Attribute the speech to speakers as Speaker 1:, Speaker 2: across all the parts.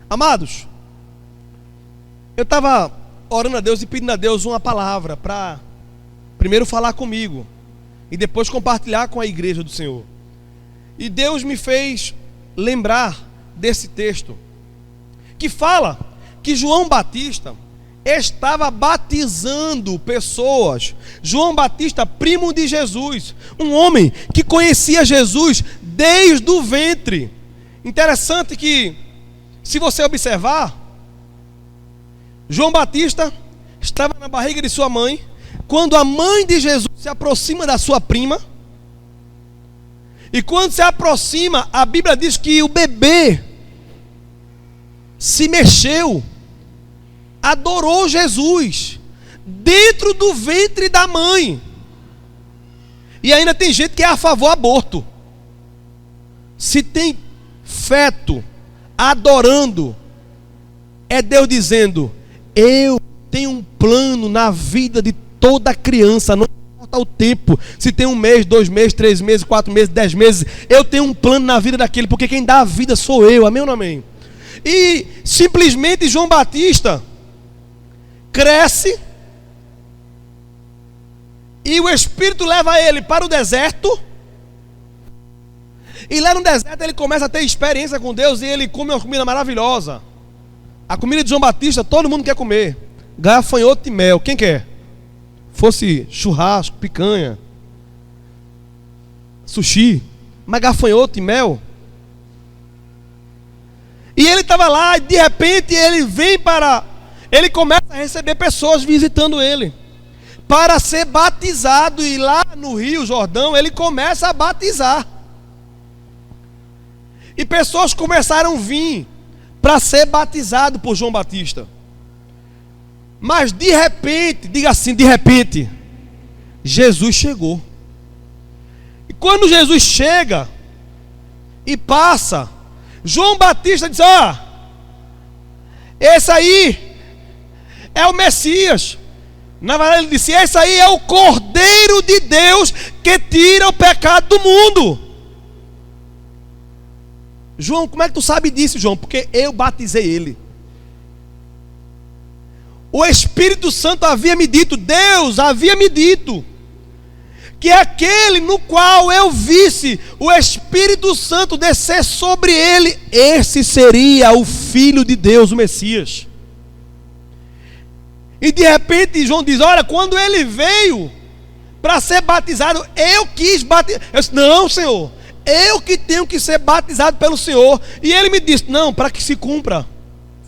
Speaker 1: Amados, eu estava orando a Deus e pedindo a Deus uma palavra para primeiro falar comigo e depois compartilhar com a igreja do Senhor. E Deus me fez lembrar desse texto que fala que João Batista estava batizando pessoas. João Batista, primo de Jesus, um homem que conhecia Jesus desde o ventre. Interessante que, se você observar, João Batista estava na barriga de sua mãe, quando a mãe de Jesus se aproxima da sua prima, e quando se aproxima, a Bíblia diz que o bebê se mexeu, adorou Jesus, dentro do ventre da mãe. E ainda tem gente que é a favor do aborto. Se tem feto adorando, é Deus dizendo: eu tenho um plano na vida de toda criança, não importa o tempo, se tem 1 mês, 2 meses, 3 meses, 4 meses, 10 meses, eu tenho um plano na vida daquele, porque quem dá a vida sou eu, amém ou não amém? E simplesmente João Batista cresce, e o Espírito leva ele para o deserto, e lá no deserto ele começa a ter experiência com Deus, e ele come uma comida maravilhosa. A comida de João Batista todo mundo quer comer: gafanhoto e mel. Quem quer? Fosse churrasco, picanha, sushi, mas gafanhoto e mel. E ele estava lá, e de repente ele começa a receber pessoas visitando ele para ser batizado. E lá no Rio Jordão ele começa a batizar, e pessoas começaram a vir para ser batizado por João Batista. Mas de repente, diga assim, de repente, Jesus chegou. E quando Jesus chega e passa, João Batista diz: esse aí é o Messias. Na verdade ele disse: esse aí é o Cordeiro de Deus que tira o pecado do mundo. João, como é que tu sabe disso, João? Porque eu batizei ele. O Espírito Santo havia me dito, Deus havia me dito, que aquele no qual eu visse o Espírito Santo descer sobre ele, esse seria o Filho de Deus, o Messias. E de repente João diz: olha, quando ele veio para ser batizado, eu quis batizar. Eu disse: não, Senhor, eu que tenho que ser batizado pelo Senhor. E ele me disse: não, para que se cumpra,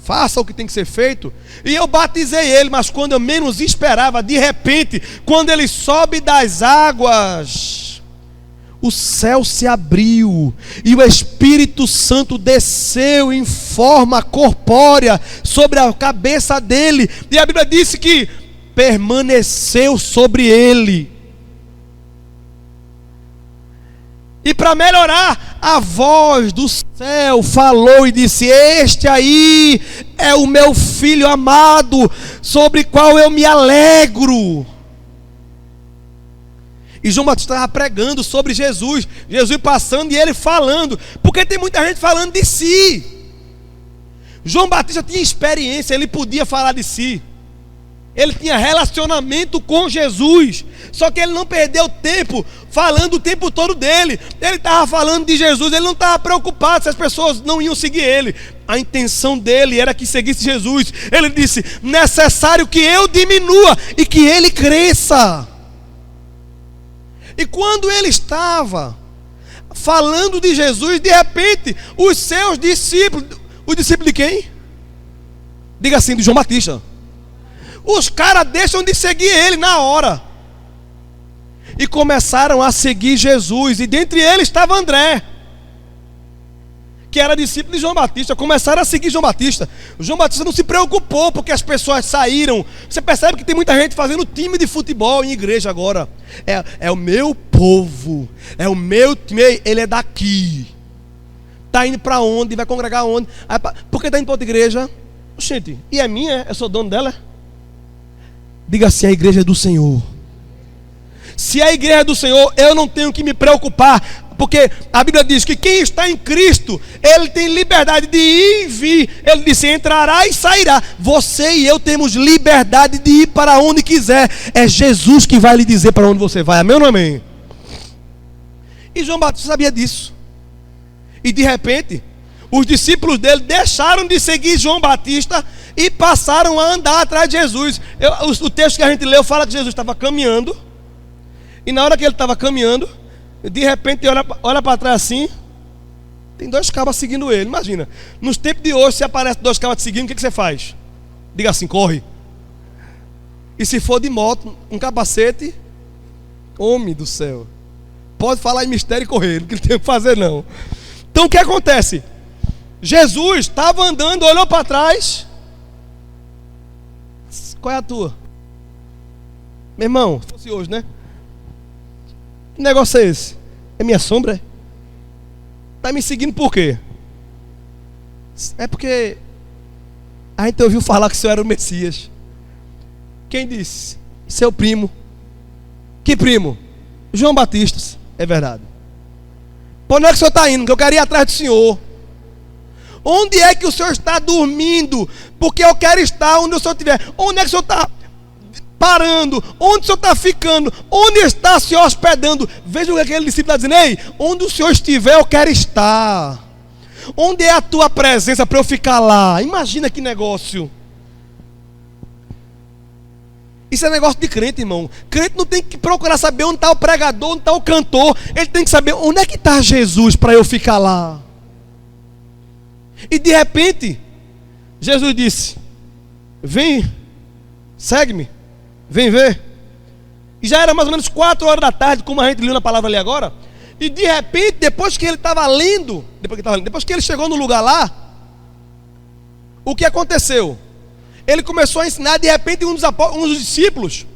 Speaker 1: faça o que tem que ser feito. E eu batizei ele, mas quando eu menos esperava, de repente, quando ele sobe das águas, o céu se abriu e o Espírito Santo desceu em forma corpórea sobre a cabeça dele. E a Bíblia disse que permaneceu sobre ele. E para melhorar, a voz do céu falou e disse: este aí é o meu filho amado, sobre qual eu me alegro. E João Batista estava pregando sobre Jesus, Jesus passando e ele falando, porque tem muita gente falando de si. João Batista tinha experiência, ele podia falar de si. Ele tinha relacionamento com Jesus, só que ele não perdeu tempo falando o tempo todo dele. Ele estava falando de Jesus, ele não estava preocupado se as pessoas não iam seguir ele. A intenção dele era que seguisse Jesus. Ele disse: necessário que eu diminua e que ele cresça. E quando ele estava falando de Jesus, de repente, os seus discípulos, os discípulos de quem? Diga assim, de João Batista. Os caras deixam de seguir ele na hora e começaram a seguir Jesus. E dentre eles estava André, que era discípulo de João Batista. Começaram a seguir João Batista. João Batista não se preocupou porque as pessoas saíram. Você percebe que tem muita gente fazendo time de futebol em igreja agora. É o meu povo, é o meu time. Ele é daqui, está indo para onde? Vai congregar onde? Por que está indo para outra igreja? Gente, e é minha? Eu sou dono dela? Diga assim: a igreja é do Senhor. Se a igreja é do Senhor, eu não tenho que me preocupar. Porque a Bíblia diz que quem está em Cristo, ele tem liberdade de ir e vir. Ele disse: entrará e sairá. Você e eu temos liberdade de ir para onde quiser. É Jesus que vai lhe dizer para onde você vai. Amém ou não amém? E João Batista sabia disso. E de repente, os discípulos dele deixaram de seguir João Batista e passaram a andar atrás de Jesus. O texto que a gente leu fala que Jesus estava caminhando. E na hora que ele estava caminhando, de repente olha para trás assim, tem 2 cabras seguindo ele. Imagina, nos tempos de hoje, se aparece 2 cabras te seguindo, o que você faz? Diga assim: corre. E se for de moto, um capacete, homem do céu, pode falar em mistério e correr, não tem o que fazer não. Então o que acontece? Jesus estava andando, olhou para trás. Qual é a tua? Meu irmão, se fosse hoje, né? Que negócio é esse? É minha sombra? Está me seguindo por quê? É porque a gente ouviu falar que o Senhor era o Messias. Quem disse? Seu primo. Que primo? João Batista. É verdade. Por onde é que o senhor está indo? Que eu quero ir atrás do senhor. Onde é que o senhor está dormindo? Porque eu quero estar onde o senhor estiver. Onde é que o senhor está parando? Onde o senhor está ficando? Onde está se hospedando? Veja o que aquele discípulo está dizendo: ei, onde o senhor estiver, eu quero estar. Onde é a tua presença para eu ficar lá? Imagina que negócio. Isso é negócio de crente, irmão. Crente não tem que procurar saber onde está o pregador, onde está o cantor. Ele tem que saber onde é que está Jesus para eu ficar lá. E de repente, Jesus disse: vem, segue-me, vem ver. E já era mais ou menos 4 horas da tarde, como a gente leu na palavra ali agora. E de repente, depois que ele estava lendo, depois que ele chegou no lugar lá, o que aconteceu? Ele começou a ensinar. De repente um dos discípulos,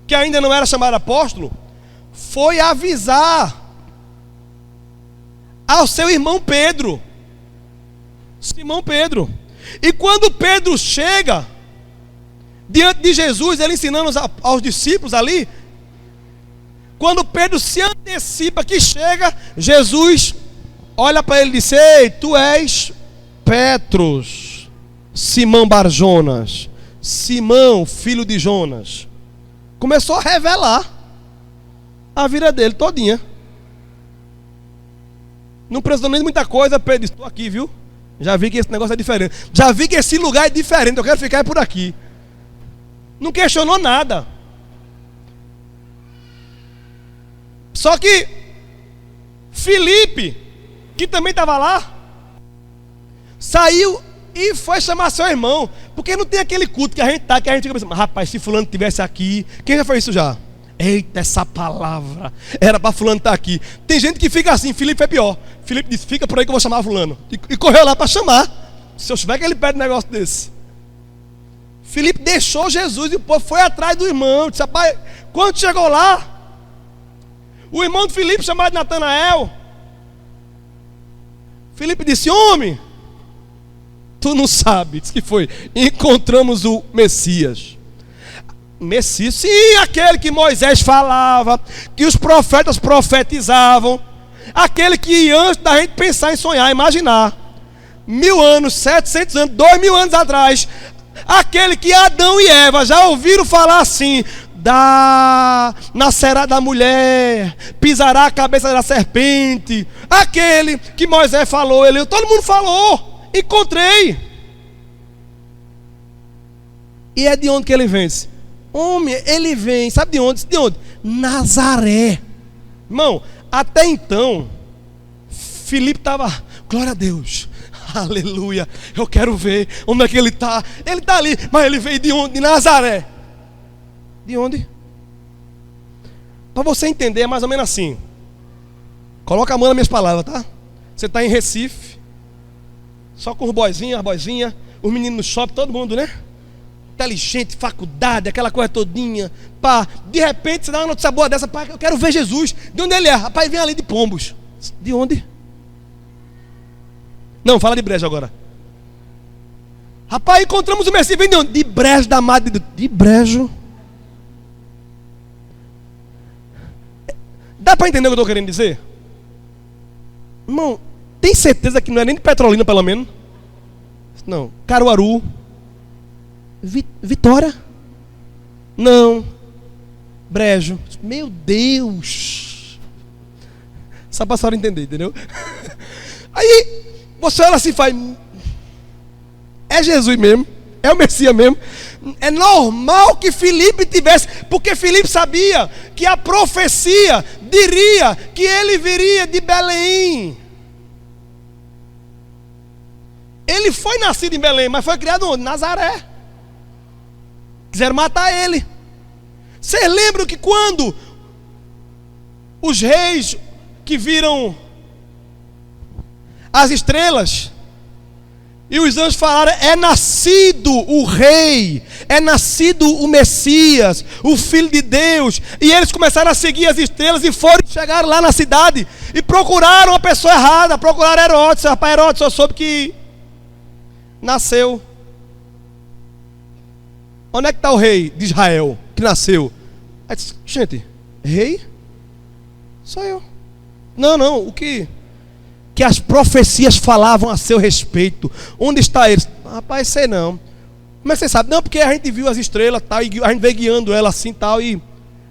Speaker 1: que ainda não era chamado apóstolo, foi avisar ao seu irmão Pedro, Simão Pedro. E quando Pedro chega diante de Jesus, ele ensinando aos discípulos ali, quando Pedro se antecipa que chega, Jesus olha para ele e diz: ei, tu és Petros, Simão Barjonas, Simão, filho de Jonas. Começou a revelar a vida dele todinha. Não precisou nem de muita coisa. Pedro disse: estou aqui, viu? Já vi que esse negócio é diferente. Já vi que esse lugar é diferente. Eu quero ficar por aqui. Não questionou nada. Só que Filipe, que também estava lá, saiu e foi chamar seu irmão. Porque não tem aquele culto que a gente fica pensando: rapaz, se fulano estivesse aqui. Quem já fez isso já? Eita, essa palavra era para fulano estar aqui. Tem gente que fica assim. Filipe é pior. Filipe disse: fica por aí que eu vou chamar fulano. E correu lá para chamar. Se eu tiver que ele pede um negócio desse. Filipe deixou Jesus e o povo foi atrás do irmão. Disse: rapaz, quando chegou lá, o irmão de Filipe, chamado Natanael, Filipe disse: homem, tu não sabe. Disse que foi: encontramos o Messias. Messias, sim, aquele que Moisés falava, que os profetas profetizavam, aquele que antes da gente pensar em sonhar, imaginar, 1000 anos, 700 anos, 2000 anos atrás, aquele que Adão e Eva já ouviram falar assim: nascerá da mulher, pisará a cabeça da serpente. Aquele que Moisés falou, todo mundo falou, encontrei. E é de onde que ele vem? Homem, ele vem, sabe de onde? De onde? Nazaré. Irmão, até então, Filipe estava: glória a Deus, aleluia, eu quero ver onde é que ele está. Ele está ali, mas ele veio de onde? De Nazaré. De onde? Para você entender, é mais ou menos assim. Coloca a mão nas minhas palavras, tá? Você está em Recife, só com os boizinhos, as boizinhas, os meninos no shopping, todo mundo, né? Inteligente, faculdade, aquela coisa todinha. Pá, de repente você dá uma notícia boa dessa: pá, eu quero ver Jesus. De onde ele é? Rapaz, vem ali de Pombos. De onde? Não, fala de Brejo agora. Rapaz, encontramos o Messias. Vem de onde? De Brejo da Madre de Deus. De Brejo. Dá para entender o que eu estou querendo dizer? Irmão, tem certeza que não é nem de Petrolina, pelo menos? Não. Caruaru. Vitória? Não. Brejo. Meu Deus. Só para a senhora entender, entendeu? Aí, você olha assim e faz... É Jesus mesmo? É o Messias mesmo? É normal que Filipe tivesse, porque Filipe sabia que a profecia diria que ele viria de Belém. Ele foi nascido em Belém, mas foi criado onde? Nazaré. Quiseram matar ele. Vocês lembram que quando os reis que viram as estrelas e os anjos falaram, é nascido o rei, é nascido o Messias, o Filho de Deus. E eles começaram a seguir as estrelas e chegaram lá na cidade e procuraram a pessoa errada, procuraram Herodes. Rapaz, Herodes só soube que nasceu. Onde é que está o rei de Israel que nasceu? Aí disse, gente, rei? Sou eu. Não, o que as profecias falavam a seu respeito. Onde está ele? Rapaz, sei não. Como é que você sabe? Não, porque a gente viu as estrelas tal, e a gente veio guiando ela assim tal. E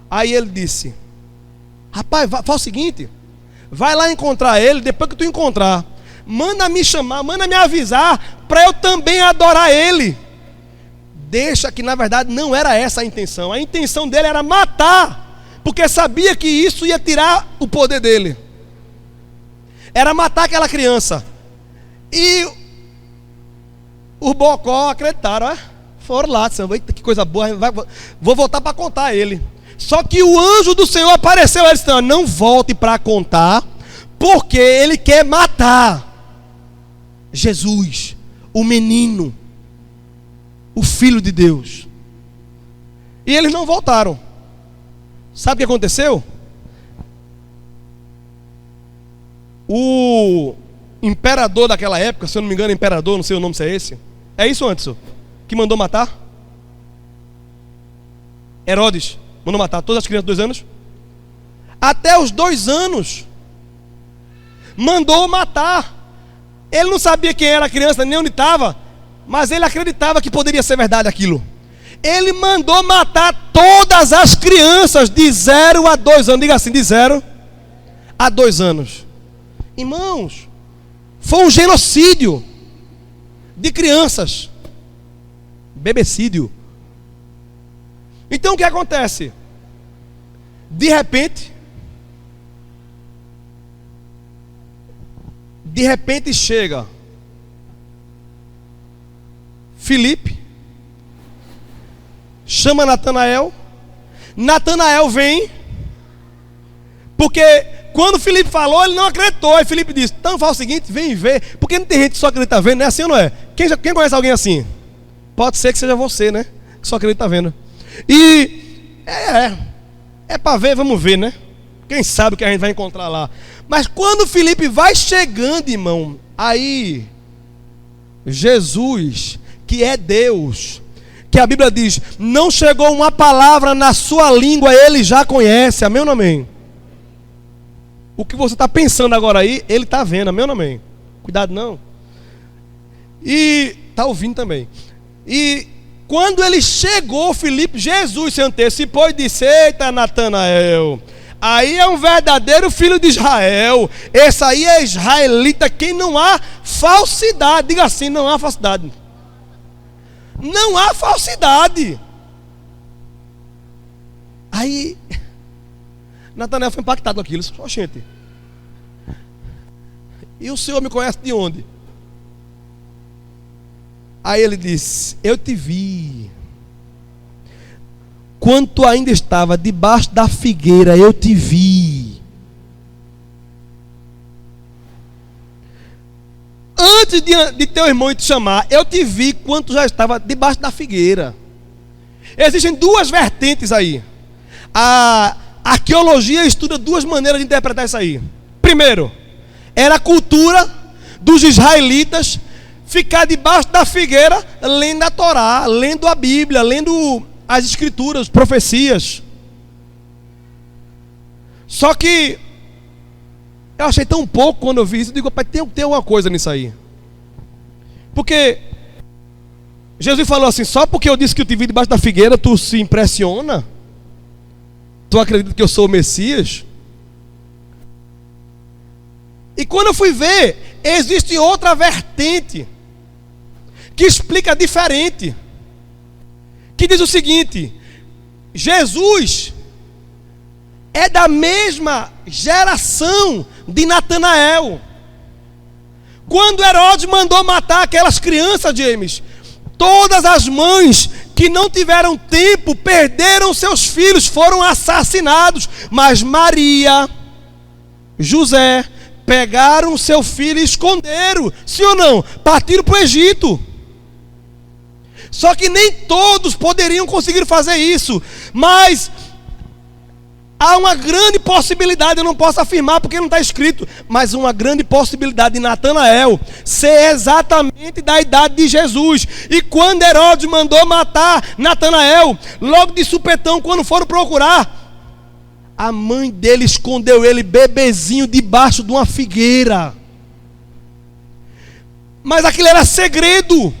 Speaker 1: aí ele disse, rapaz, faz o seguinte, vai lá encontrar ele, depois que tu encontrar, manda me chamar, manda me avisar, para eu também adorar ele. Deixa que na verdade não era essa a intenção. A intenção dele era matar, porque sabia que isso ia tirar o poder dele. Era matar aquela criança. E os bocó acreditaram, foram lá, disseram, eita, que coisa boa, vou voltar para contar a ele. Só que o anjo do Senhor apareceu e disse, não volte para contar, porque ele quer matar Jesus, o menino, o Filho de Deus. E eles não voltaram. Sabe o que aconteceu? O imperador daquela época, se eu não me engano, imperador, não sei o nome se é esse. É isso, Anderson? Que mandou matar? Herodes mandou matar todas as crianças de 2 anos. Até os 2 anos mandou matar. Ele não sabia quem era a criança, nem onde estava, mas ele acreditava que poderia ser verdade aquilo. Ele mandou matar todas as crianças de 0 a 2 anos. Diga assim, de 0 a 2 anos. Irmãos, foi um genocídio de crianças. Bebecídio. Então o que acontece? De repente chega Filipe, chama Natanael. Natanael vem, porque quando Filipe falou, ele não acreditou. Aí Filipe disse, então faz o seguinte, vem ver. Porque não tem gente que só acredita vendo, não é assim ou não é? Quem conhece alguém assim? Pode ser que seja você, né? Que só acredita vendo. E é para ver, vamos ver, né? Quem sabe o que a gente vai encontrar lá. Mas quando Filipe vai chegando, irmão, aí Jesus, que é Deus, que a Bíblia diz, não chegou uma palavra na sua língua, ele já conhece, amém ou não amém? O que você está pensando agora aí, ele está vendo, amém ou não amém? Cuidado não. E está ouvindo também. E quando ele chegou, Filipe, Jesus se antecipou e disse, eita Natanael, aí é um verdadeiro filho de Israel, esse aí é israelita, quem não há falsidade. Diga assim, não há falsidade. Não há falsidade. Aí Natanael foi impactado com aquilo. Só gente. E o Senhor me conhece de onde? Aí ele disse, eu te vi quando tu ainda estava debaixo da figueira, eu te vi. Antes de teu irmão te chamar, eu te vi quando tu já estava debaixo da figueira. Existem 2 vertentes aí. A arqueologia estuda 2 maneiras de interpretar isso aí. Primeiro, era a cultura dos israelitas ficar debaixo da figueira lendo a Torá, lendo a Bíblia, lendo as escrituras, profecias. Só que Eu achei tão pouco quando eu vi isso. Eu digo, pai, tem alguma coisa nisso aí. Porque Jesus falou assim: só porque eu disse que eu te vi debaixo da figueira, tu se impressiona? Tu acredita que eu sou o Messias? E quando eu fui ver, existe outra vertente que explica diferente, que diz o seguinte: Jesus é da mesma geração de Natanael. Quando Herodes mandou matar aquelas crianças, James, todas as mães que não tiveram tempo perderam seus filhos, foram assassinados. Mas Maria, José, pegaram seu filho e esconderam. Sim ou não? Partiram para o Egito. Só que nem todos poderiam conseguir fazer isso. Mas há uma grande possibilidade, eu não posso afirmar porque não está escrito, mas uma grande possibilidade de Natanael ser exatamente da idade de Jesus. E quando Herodes mandou matar Natanael, logo de supetão, quando foram procurar, a mãe dele escondeu ele bebezinho debaixo de uma figueira. Mas aquilo era segredo.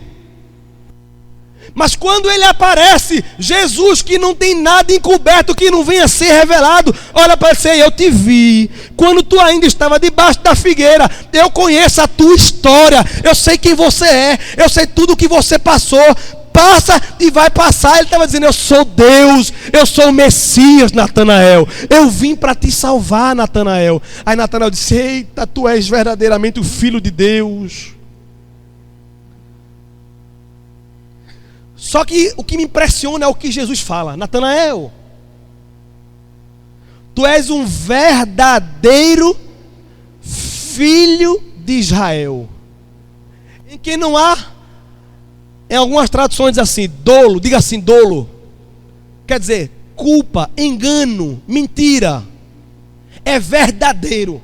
Speaker 1: Mas quando ele aparece, Jesus, que não tem nada encoberto, que não venha a ser revelado, olha para você: eu te vi quando tu ainda estava debaixo da figueira. Eu conheço a tua história, eu sei quem você é, eu sei tudo o que você passou. Passa e vai passar. Ele estava dizendo: eu sou Deus, eu sou o Messias, Natanael. Eu vim para te salvar, Natanael. Aí Natanael disse: eita, tu és verdadeiramente o Filho de Deus. Só que o que me impressiona é o que Jesus fala: Natanael, tu és um verdadeiro filho de Israel, em quem não há, em algumas traduções diz assim, dolo. Diga assim, dolo. Quer dizer, culpa, engano, mentira. É verdadeiro.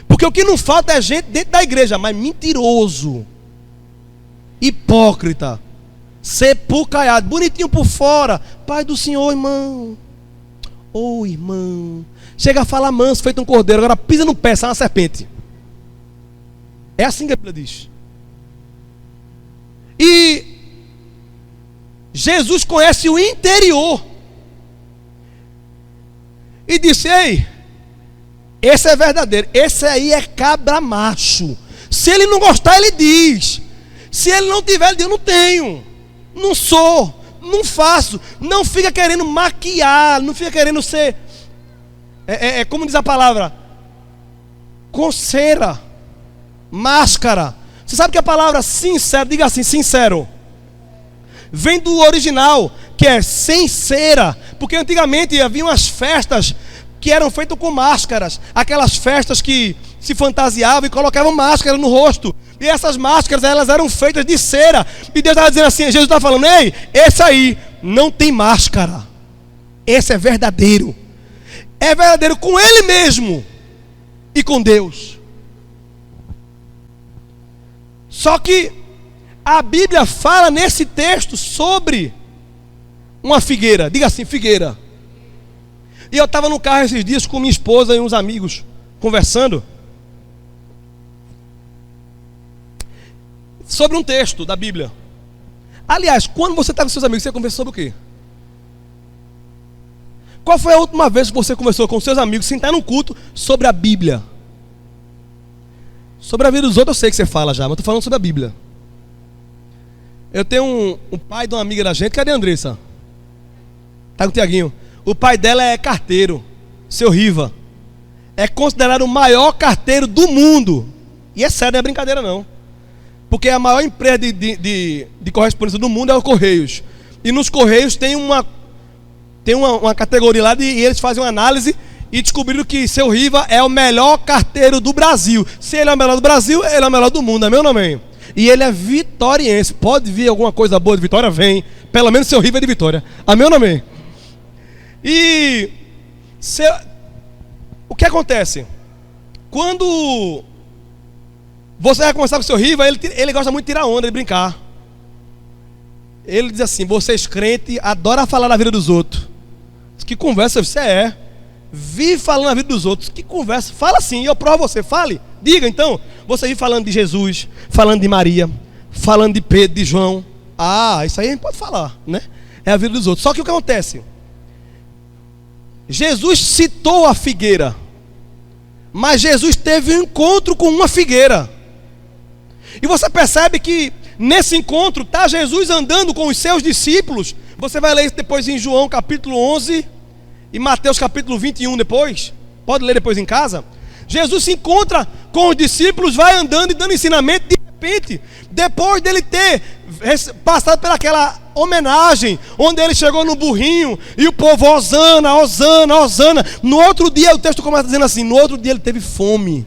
Speaker 1: Porque o que não falta é gente dentro da igreja, mas mentiroso, hipócrita, sepulcaiado, bonitinho por fora. Pai do Senhor, irmão. Ô irmão, chega a falar manso, feito um cordeiro, agora pisa no pé, sai uma serpente. É assim que a Bíblia diz. E Jesus conhece o interior e disse: ei, esse é verdadeiro, esse aí é cabra macho. Se ele não gostar, ele diz. Se ele não tiver, ele diz: eu não tenho, não sou, não faço. Não fica querendo maquiar, não fica querendo ser como diz a palavra, coceira, máscara. Você sabe que a palavra sincero, diga assim, sincero, vem do original, que é sem cera. Porque antigamente havia umas festas que eram feitas com máscaras. Aquelas festas que se fantasiavam e colocavam máscara no rosto. E essas máscaras, elas eram feitas de cera. E Deus estava dizendo assim, Jesus estava falando: ei, esse aí não tem máscara. Esse é verdadeiro. É verdadeiro com Ele mesmo e com Deus. Só que a Bíblia fala nesse texto sobre uma figueira. Diga assim, figueira. E eu estava no carro esses dias com minha esposa e uns amigos conversando sobre um texto da Bíblia. Aliás, quando você está com seus amigos, você conversou sobre o quê? Qual foi a última vez que você conversou com seus amigos, sentar num culto, sobre a Bíblia? Sobre a vida dos outros eu sei que você fala já, mas estou falando sobre a Bíblia. Eu tenho um pai de uma amiga da gente. Cadê a Andressa? Tá com o Tiaguinho. O pai dela é carteiro, seu Riva. É considerado o maior carteiro do mundo. E é sério, não é brincadeira não. Porque a maior empresa de correspondência do mundo é o Correios. E nos Correios tem uma categoria lá e eles fazem uma análise e descobriram que seu Riva é o melhor carteiro do Brasil. Se ele é o melhor do Brasil, ele é o melhor do mundo, amém ou não amém? E ele é vitoriense. Pode vir alguma coisa boa de Vitória? Vem. Pelo menos seu Riva é de Vitória, amém ou não amém? E o que acontece? Quando você vai conversar com o seu Riva, ele gosta muito de tirar onda, de brincar. Ele diz assim: vocês crentes adoram falar da vida dos outros. Que conversa você é? vive falando a vida dos outros. Que conversa, fala assim, eu provo você, fale. Diga então, você vive falando de Jesus, falando de Maria, falando de Pedro, de João. Ah, isso aí a gente pode falar, né? É a vida dos outros. Só que o que acontece? Jesus citou a figueira, mas Jesus teve um encontro com uma figueira. E você percebe que nesse encontro está Jesus andando com os seus discípulos. Você vai ler isso depois em João capítulo 11 e Mateus capítulo 21 depois. Pode ler depois em casa. Jesus se encontra com os discípulos, vai andando e dando ensinamento. De repente, depois dele ter passado pelaquela homenagem, onde ele chegou no burrinho e o povo, Hosana, Hosana, Hosana. No outro dia, o texto começa dizendo assim, no outro dia ele teve fome.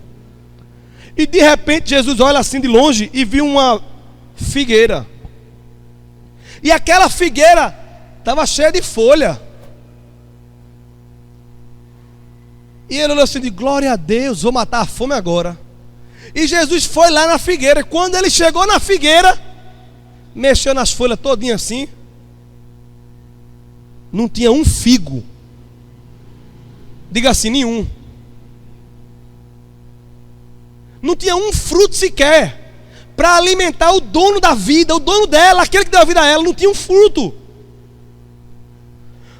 Speaker 1: E de repente Jesus olha assim de longe e viu uma figueira. E aquela figueira estava cheia de folha. E ele olhou assim de glória a Deus, vou matar a fome agora. E Jesus foi lá na figueira. Quando ele chegou na figueira, mexeu nas folhas todinhas assim, não tinha um figo. Diga assim, nenhum. Não tinha um fruto sequer para alimentar o dono da vida, o dono dela, aquele que deu a vida a ela. Não tinha um fruto.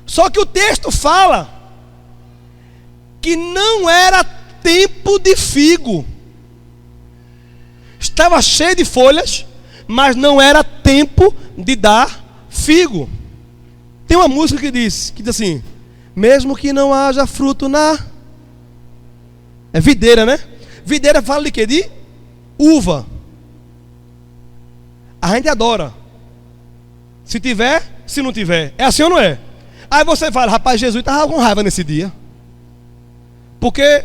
Speaker 1: Só que o texto fala que não era tempo de figo. Estava cheio de folhas, mas não era tempo de dar figo. Tem uma música que diz assim, mesmo que não haja fruto na... É videira, né? Videira fala de quê? De uva. A gente adora. Se tiver, se não tiver. É assim ou não é? Aí você fala, rapaz, Jesus estava com raiva nesse dia. Porque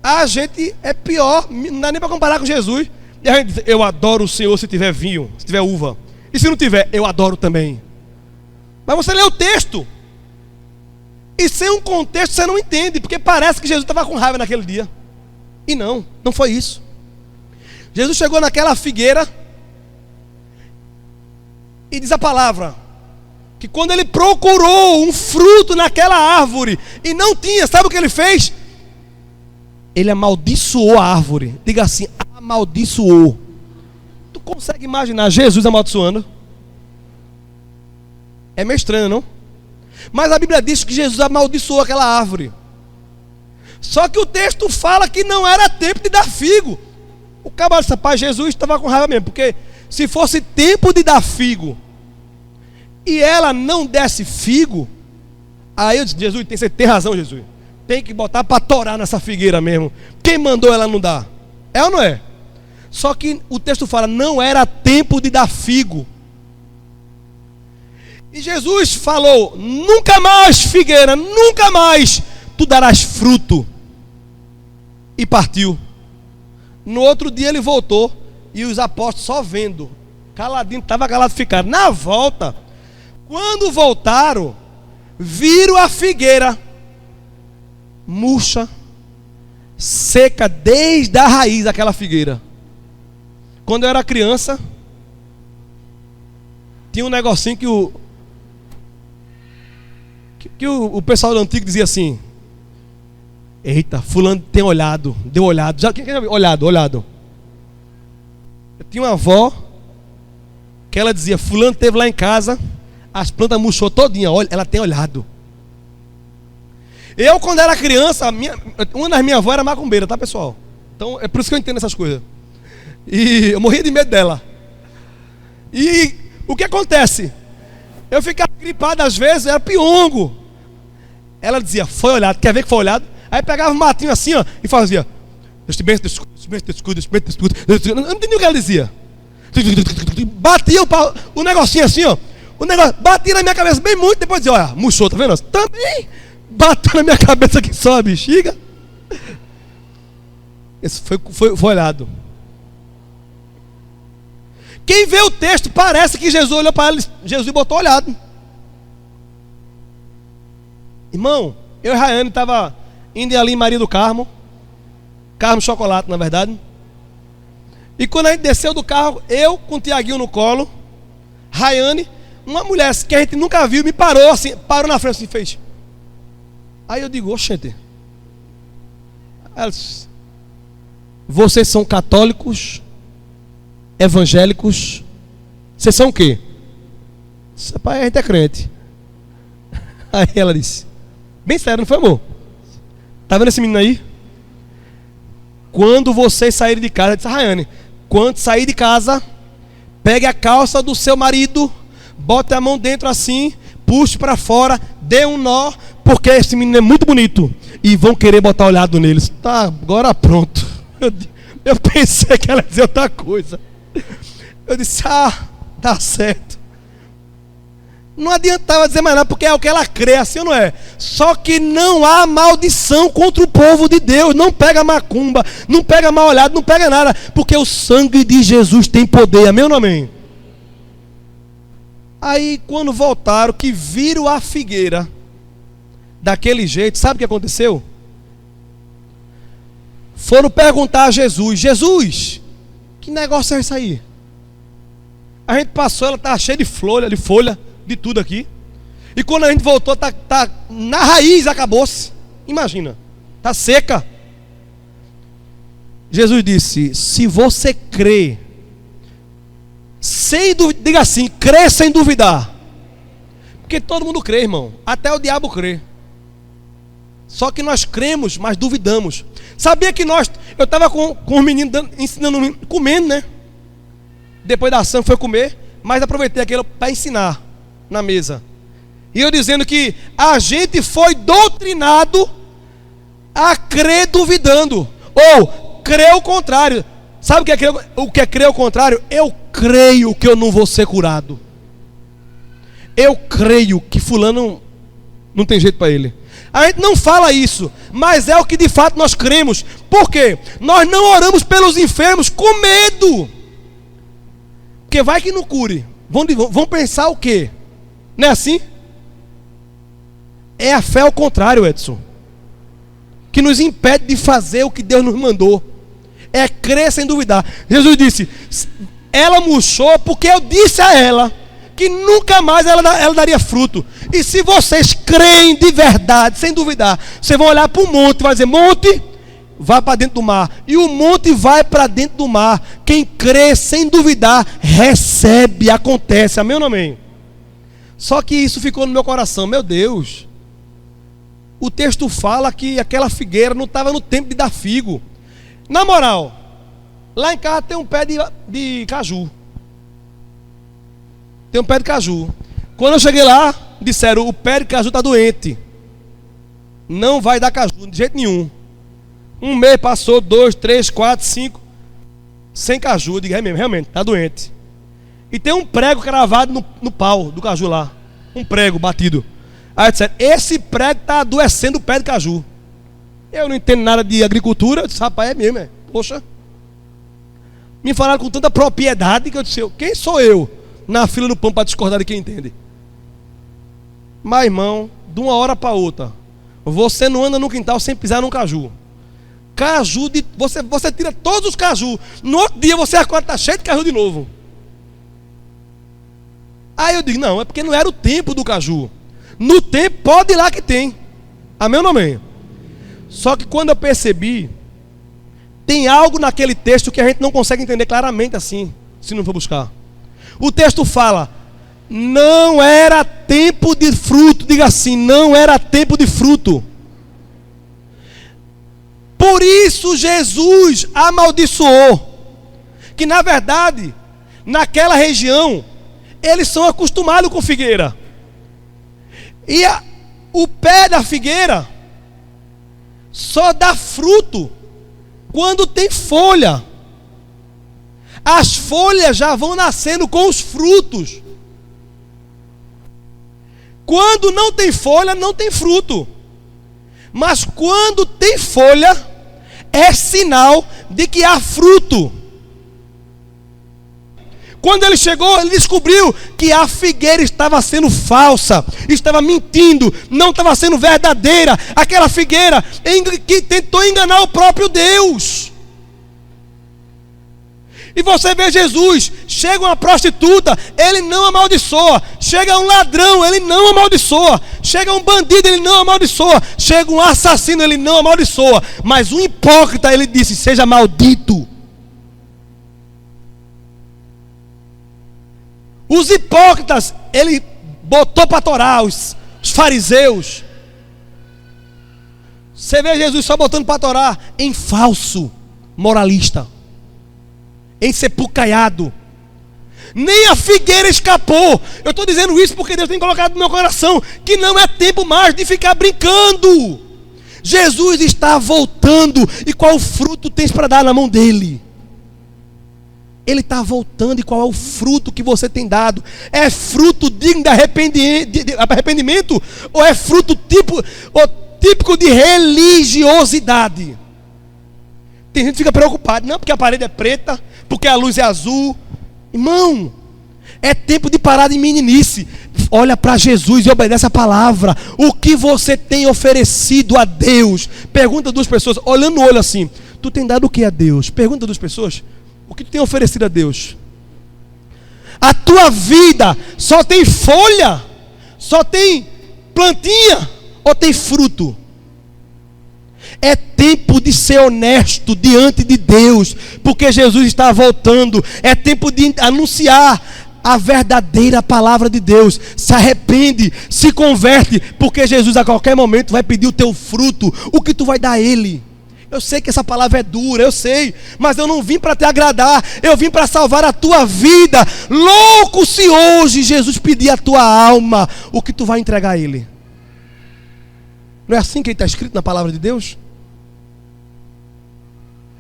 Speaker 1: a gente é pior, não dá nem para comparar com Jesus. E a gente diz, eu adoro o Senhor se tiver vinho, se tiver uva. E se não tiver, eu adoro também. Mas você lê o texto, e sem um contexto você não entende, porque parece que Jesus estava com raiva naquele dia. E não foi isso. Jesus chegou naquela figueira, e diz a palavra, que quando ele procurou um fruto naquela árvore, e não tinha, sabe o que ele fez? Ele amaldiçoou a árvore. Diga assim, amaldiçoou. Tu consegue imaginar Jesus amaldiçoando? É meio estranho, não? Mas a Bíblia diz que Jesus amaldiçoou aquela árvore. Só que o texto fala que não era tempo de dar figo. O cabal disse, rapaz, Jesus estava com raiva mesmo, porque se fosse tempo de dar figo e ela não desse figo, aí eu disse, Jesus, você tem razão, Jesus. Tem que botar para torar nessa figueira mesmo. Quem mandou ela não dar? É ou não é? Só que o texto fala, não era tempo de dar figo. E Jesus falou, nunca mais figueira, nunca mais tu darás fruto. E partiu. No outro dia ele voltou, e os apóstolos só vendo, caladinho, estava calado, ficaram. Na volta, quando voltaram, viram a figueira murcha, seca desde a raiz daquela figueira. Quando eu era criança, tinha um negocinho que o pessoal do antigo dizia assim, eita, fulano tem olhado, deu olhado. Quem já viu? Olhado. Eu tinha uma avó que ela dizia, fulano esteve lá em casa, as plantas murchou todinha, olha, ela tem olhado. Eu, quando era criança, uma das minhas avós era macumbeira, tá, pessoal? Então, é por isso que eu entendo essas coisas. E eu morria de medo dela. E o que acontece? Eu ficava gripado às vezes, era piongo. Ela dizia, foi olhado, quer ver que foi olhado? Aí pegava um matinho assim, ó, e fazia, Deus te bença, Deus te escudo. Eu não entendi o que ela dizia. Batia o negocinho assim, ó. O negócio batia na minha cabeça bem muito, depois dizia, olha, murchou, tá vendo? Também bateu na minha cabeça aqui só a bexiga. Esse foi olhado. Quem vê o texto, parece que Jesus olhou para ela, Jesus botou olhado. Irmão, eu e Rayane estava indo ali em Maria do Carmo Chocolate, na verdade. E quando a gente desceu do carro, eu com o Tiaguinho no colo, Rayane, uma mulher que a gente nunca viu, me parou assim, parou na frente assim, fez. Aí eu digo, oxente. Ela disse, vocês são católicos, evangélicos, vocês são o quê? Seu pai, a gente é crente. Aí ela disse, bem sério, não foi, amor? Tá vendo esse menino aí? Quando vocês saírem de casa, disse a Rayane, quando sair de casa, pegue a calça do seu marido, bote a mão dentro assim, puxe para fora, dê um nó, porque esse menino é muito bonito. E vão querer botar olhado neles. Tá, agora pronto. Eu pensei que ela ia dizer outra coisa. Eu disse, tá certo. Não adiantava dizer mais nada, porque é o que ela crê, assim ou não é? Só que não há maldição contra o povo de Deus. Não pega macumba, não pega mal olhado, não pega nada, porque o sangue de Jesus tem poder, amém ou não amém? Aí quando voltaram, que viram a figueira daquele jeito, sabe o que aconteceu? Foram perguntar a Jesus, Jesus, que negócio é isso aí? A gente passou, ela estava cheia de folha, de tudo aqui. E quando a gente voltou, tá na raiz, acabou-se. Imagina, tá seca. Jesus disse, se você crê, sem dúvida, diga assim, crê sem duvidar. Porque todo mundo crê, irmão, até o diabo crê. Só que nós cremos, mas duvidamos. Sabia que eu estava com os meninos ensinando, comendo, né? Depois da ação foi comer, mas aproveitei aquilo para ensinar na mesa. E eu dizendo que a gente foi doutrinado a crer duvidando, ou crer o contrário. Sabe o que é crer o contrário? Eu creio que eu não vou ser curado. Eu creio que fulano não tem jeito para ele. A gente não fala isso, mas é o que de fato nós cremos. Por quê? Nós não oramos pelos enfermos com medo. Porque vai que não cure. Vão pensar o quê? Não é assim? É a fé ao contrário, Edson, que nos impede de fazer o que Deus nos mandou. É crer sem duvidar. Jesus disse, ela murchou porque eu disse a ela que nunca mais ela daria fruto. E se vocês creem de verdade, sem duvidar, vocês vão olhar para o monte e vai dizer, monte, vai para dentro do mar. E o monte vai para dentro do mar. Quem crê sem duvidar, recebe, acontece. Amém ou não amém? Só que isso ficou no meu coração. Meu Deus, o texto fala que aquela figueira não estava no tempo de dar figo. Na moral, lá em casa tem um pé de caju. Tem um pé de caju. Quando eu cheguei lá, disseram, o pé de caju está doente. Não vai dar caju, de jeito nenhum. Um mês passou, 2, 3, 4, 5, sem caju. Eu digo, é mesmo, realmente, está doente. E tem um prego cravado no pau do caju lá. Um prego batido. Aí disseram, esse prego está adoecendo o pé de caju. Eu não entendo nada de agricultura. Eu disse, rapaz, é mesmo, é. Poxa. Me falaram com tanta propriedade que eu disse, quem sou eu na fila do pão para discordar de quem entende? Mas, irmão, de uma hora para outra, você não anda no quintal sem pisar num caju. Caju, você tira todos os cajus. No outro dia você acorda, está cheio de caju de novo. Aí eu digo, não, é porque não era o tempo do caju. No tempo, pode ir lá que tem. Amém ou não amém? Só que quando eu percebi, tem algo naquele texto que a gente não consegue entender claramente assim, se não for buscar. O texto fala, não era tempo de fruto. Diga assim, não era tempo de fruto. Por isso Jesus amaldiçoou. Que na verdade, naquela região, eles são acostumados com figueira. E o pé da figueira só dá fruto quando tem folha. As folhas já vão nascendo com os frutos. Quando não tem folha, não tem fruto. Mas quando tem folha, é sinal de que há fruto. Quando ele chegou, ele descobriu que a figueira estava sendo falsa, estava mentindo, não estava sendo verdadeira. Aquela figueira que tentou enganar o próprio Deus. E você vê Jesus, chega uma prostituta, ele não amaldiçoa. Chega um ladrão, ele não amaldiçoa. Chega um bandido, ele não amaldiçoa. Chega um assassino, ele não amaldiçoa. Mas um hipócrita, ele disse: seja maldito. Os hipócritas, ele botou para torar os fariseus. Você vê Jesus só botando para torar em falso moralista, em sepulcaiado. Nem a figueira escapou. Eu estou dizendo isso porque Deus tem colocado no meu coração que não é tempo mais de ficar brincando. Jesus está voltando. E qual fruto tens para dar na mão dele? Ele está voltando. E qual é o fruto que você tem dado? É fruto digno de arrependimento? Ou é fruto típico de religiosidade? Tem gente que fica preocupada. Não, porque a parede é preta, porque a luz é azul. Irmão, é tempo de parar de meninice. Olha para Jesus e obedece a palavra. O que você tem oferecido a Deus? Pergunta duas pessoas, olhando no olho assim: tu tem dado o que a Deus? Pergunta duas pessoas: o que tu tem oferecido a Deus? A tua vida só tem folha? Só tem plantinha? Ou tem fruto? É tempo de ser honesto diante de Deus, porque Jesus está voltando. É tempo de anunciar a verdadeira palavra de Deus. Se arrepende, se converte, porque Jesus a qualquer momento vai pedir o teu fruto. O que tu vai dar a Ele? Eu sei que essa palavra é dura, eu sei, mas eu não vim para te agradar, eu vim para salvar a tua vida. Louco se hoje Jesus pedir a tua alma, o que tu vai entregar a Ele? Não é assim que está escrito na palavra de Deus?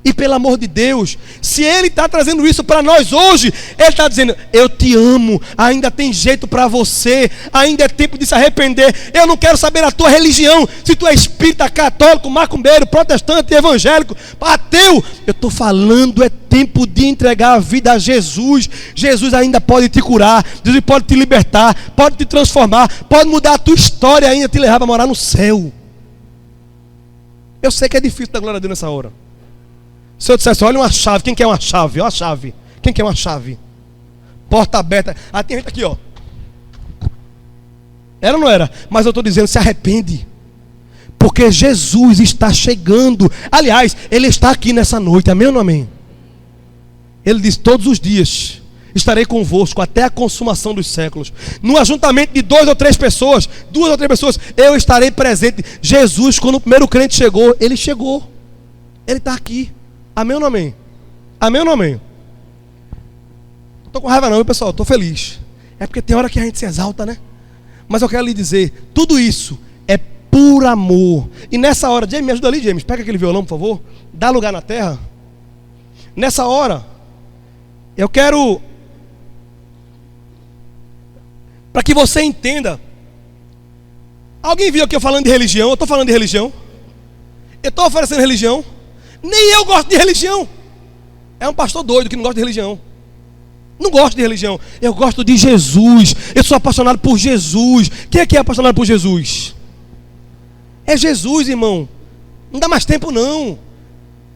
Speaker 1: E pelo amor de Deus, se Ele está trazendo isso para nós hoje, Ele está dizendo: eu te amo, ainda tem jeito para você, ainda é tempo de se arrepender. Eu não quero saber a tua religião, se tu é espírita, católico, macumbeiro, protestante, evangélico, ateu. Eu estou falando, é tempo de entregar a vida a Jesus. Jesus ainda pode te curar, Jesus pode te libertar, pode te transformar, pode mudar a tua história, ainda te levar para morar no céu. Eu sei que é difícil dar glória a Deus nessa hora. Se eu dissesse: olha uma chave, quem quer uma chave? Olha a chave. Quem quer uma chave? Porta aberta. Ah, tem gente aqui, ó. Era ou não era? Mas eu estou dizendo: se arrepende. Porque Jesus está chegando. Aliás, Ele está aqui nessa noite. Amém ou não amém? Ele diz: todos os dias estarei convosco até a consumação dos séculos. No ajuntamento de 2 ou 3 pessoas, eu estarei presente. Jesus, quando o primeiro crente chegou, Ele chegou. Ele está aqui. Amém ou não amém? Amém ou não amém? Não estou com raiva não, pessoal, estou feliz. É porque tem hora que a gente se exalta, né? Mas eu quero lhe dizer, tudo isso é por amor. E nessa hora, James, me ajuda ali, James. Pega aquele violão, por favor. Dá lugar na terra. Nessa hora, eu quero, para que você entenda. Alguém viu aqui eu falando de religião? Eu estou falando de religião? Eu estou oferecendo religião? Nem eu gosto de religião. É um pastor doido que não gosta de religião. Não gosto de religião. Eu gosto de Jesus. Eu sou apaixonado por Jesus. Quem é apaixonado por Jesus? É Jesus, irmão. Não dá mais tempo não.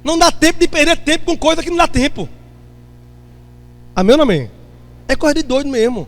Speaker 1: Não dá tempo de perder tempo com coisa que não dá tempo. Amém ou não amém? É coisa de doido mesmo.